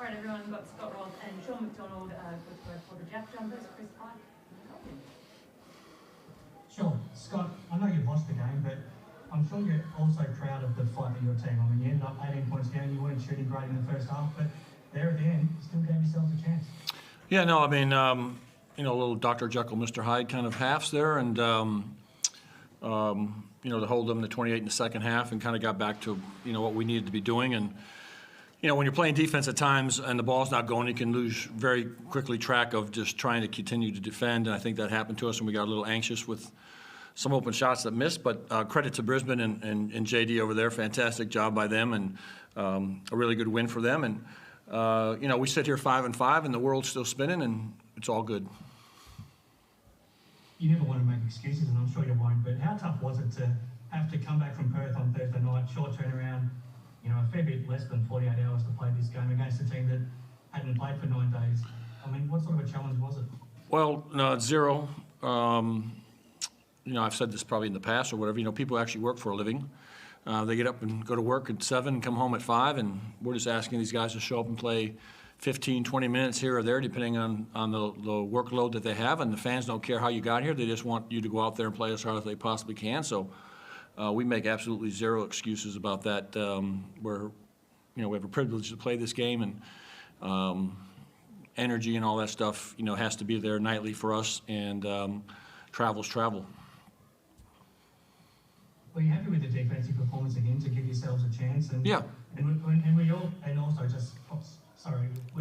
All right, everyone, we've got Scott Roth and Sean Macdonald for the Jack Jumpers. Chris Pike. Sure. Scott, I know you've watched the game, but I'm sure you're also proud of the fight of your team. I mean, you ended up 18 points down, you weren't shooting great in the first half, but there at the end, you still gave yourselves a chance. Yeah, no, I mean, a little Dr. Jekyll, Mr. Hyde kind of halves there, and, to hold them to 28 in the second half and kind of got back to, what we needed to be doing. And, when you're playing defense at times and the ball's not going, you can lose very quickly track of just trying to continue to defend. And I think that happened to us, and we got a little anxious with some open shots that missed. But credit to Brisbane and JD over there. Fantastic job by them, and a really good win for them. And, we sit here 5-5, and the world's still spinning, and it's all good. You never want to make excuses, and I'm sure you won't, but how tough was it to have to come back from Perth on Thursday night, short turnaround, a fair bit less than 48 hours to play this game against a team that hadn't played for 9 days? I mean, what sort of a challenge was it? Well, no, it's zero. I've said this probably in the past or whatever. People actually work for a living. They get up and go to work at 7 and come home at 5, and we're just asking these guys to show up and play 15, 20 minutes here or there, depending on the workload that they have. And the fans don't care how you got here. They just want you to go out there and play as hard as they possibly can. So we make absolutely zero excuses about that. We have a privilege to play this game, and energy and all that stuff, has to be there nightly for us, and travel's travel. Were you happy with the defensive performance again to give yourselves a chance? And, yeah. We're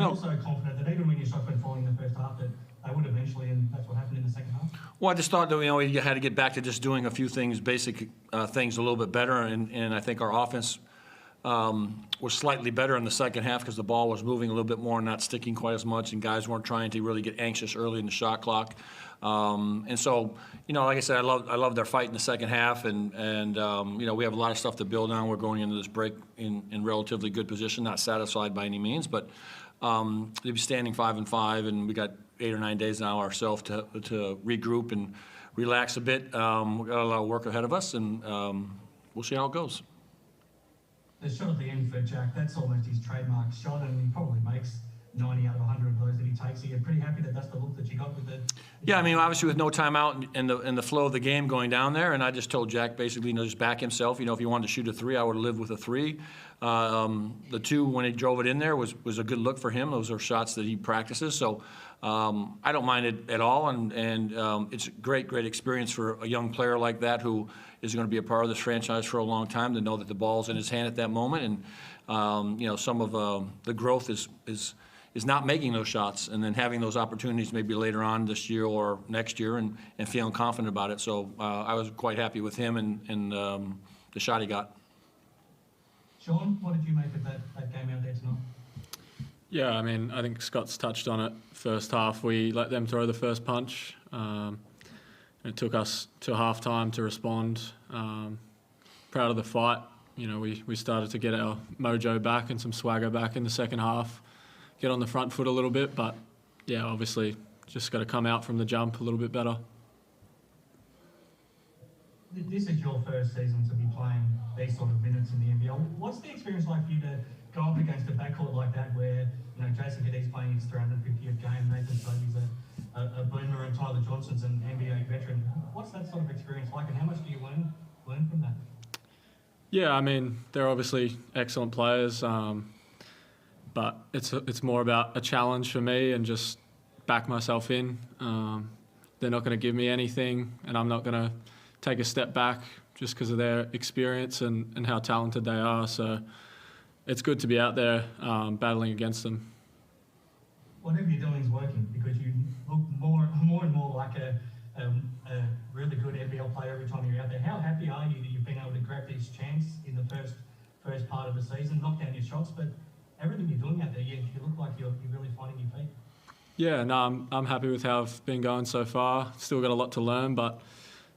also confident that even when your shots went falling in the first half, that they would eventually, and that's what happened in the second half? Well, I just thought that, you had to get back to just doing a few things, basic things a little bit better, and I think our offense was slightly better in the second half because the ball was moving a little bit more and not sticking quite as much, and guys weren't trying to really get anxious early in the shot clock. And so, like I said, I love their fight in the second half, and we have a lot of stuff to build on. We're going into this break in relatively good position, not satisfied by any means, but they'll be standing 5-5, and we got 8 or 9 days now ourselves to regroup and relax a bit. We've got a lot of work ahead of us, and we'll see how it goes. The shot at the end for Jack, that's almost his trademark shot, and he probably makes 90 out of 100 of those that he takes. So you're pretty happy that that's the look that you got with it? Yeah, I mean, obviously with no timeout and the flow of the game going down there, and I just told Jack basically, just back himself. If he wanted to shoot a 3, I would have lived with a 3. The 2, when he drove it in there, was a good look for him. Those are shots that he practices. So I don't mind it at all, and it's a great experience for a young player like that who is going to be a part of this franchise for a long time, to know that the ball's in his hand at that moment. And some of the growth is not making those shots and then having those opportunities maybe later on this year or next year, and feeling confident about it. So I was quite happy with him and the shot he got. Sean, what did you make of that game out there tonight? Yeah, I mean, I think Scott's touched on it. First half, we let them throw the first punch. It took us to half-time to respond. Proud of the fight. We started to get our mojo back and some swagger back in the second half. Get on the front foot a little bit, but yeah, obviously just got to come out from the jump a little bit better. This is your first season to be playing these sort of minutes in the NBL. What's the experience like for you to go up against a backcourt like that, where Jason Kadik's playing his 350th game, Nathan Sobey's a blender, and Tyler Johnson's an NBA veteran? What's that sort of experience like, and how much do you learn from that? Yeah, I mean, they're obviously excellent players, but it's more about a challenge for me and just back myself in. They're not going to give me anything, and I'm not going to take a step back just because of their experience and how talented they are. So it's good to be out there battling against them. Whatever you're doing is working, because you look more and more like a really good NBL player every time you're out there. How happy are you that you've been able to grab this chance in the first part of the season, knock down your shots, but everything you're doing out there, you look like you're really finding your feet? Yeah, no, I'm happy with how I've been going so far. Still got a lot to learn, but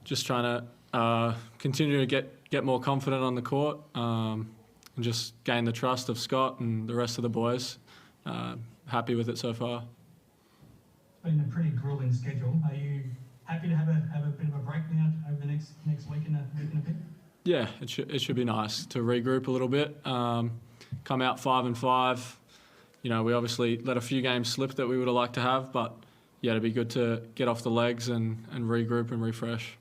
just trying to continue to get more confident on the court and just gain the trust of Scott and the rest of the boys. Happy with it so far. It's been a pretty grueling schedule. Are you happy to have a bit of a break now over the next week and a bit? Yeah, it should be nice to regroup a little bit. Come out 5-5. we obviously let a few games slip that we would have liked to have, but yeah, it'd be good to get off the legs and regroup and refresh.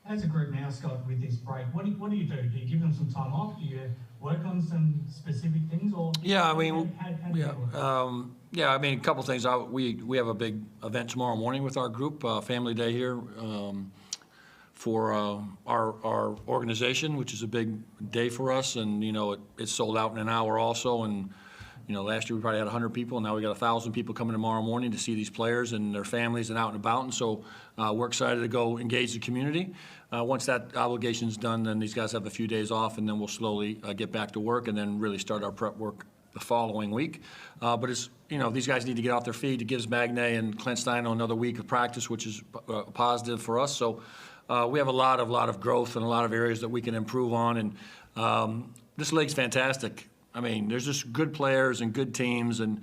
As a group now, Scott, with this break, what do you do? Do you give them some time off? Do you work on some specific things, or Yeah, I mean, how do you work? I mean, a couple things. We have a big event tomorrow morning with our group, Family Day here, for our organization, which is a big day for us, and it's sold out in an hour also. And last year we probably had 100 people, and now we got 1,000 people coming tomorrow morning to see these players and their families and out and about. And so we're excited to go engage the community. Once that obligation's done, then these guys have a few days off, and then we'll slowly get back to work and then really start our prep work the following week. But it's, these guys need to get off their feet. It gives Magnay and Clint Stein another week of practice, which is positive for us. So we have a lot of growth and a lot of areas that we can improve on. And this league's fantastic. I mean, there's just good players and good teams, and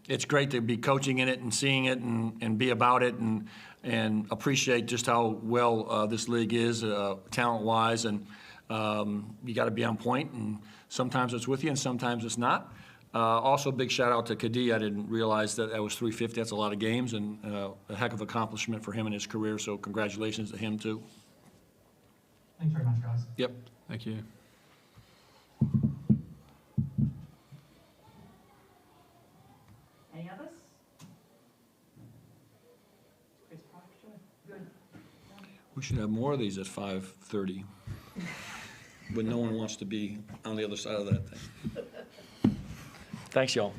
it's great to be coaching in it and seeing it and be about it and appreciate just how well this league is talent-wise. And you got to be on point, and sometimes it's with you and sometimes it's not. Also, big shout-out to Kadi. I didn't realize that was 350. That's a lot of games, and a heck of accomplishment for him in his career, so congratulations to him, too. Thanks very much, guys. Yep. Thank you. Any others? Chris Price, sure. Good. We should have more of these at 5:30, but no one wants to be on the other side of that thing. Thanks, y'all.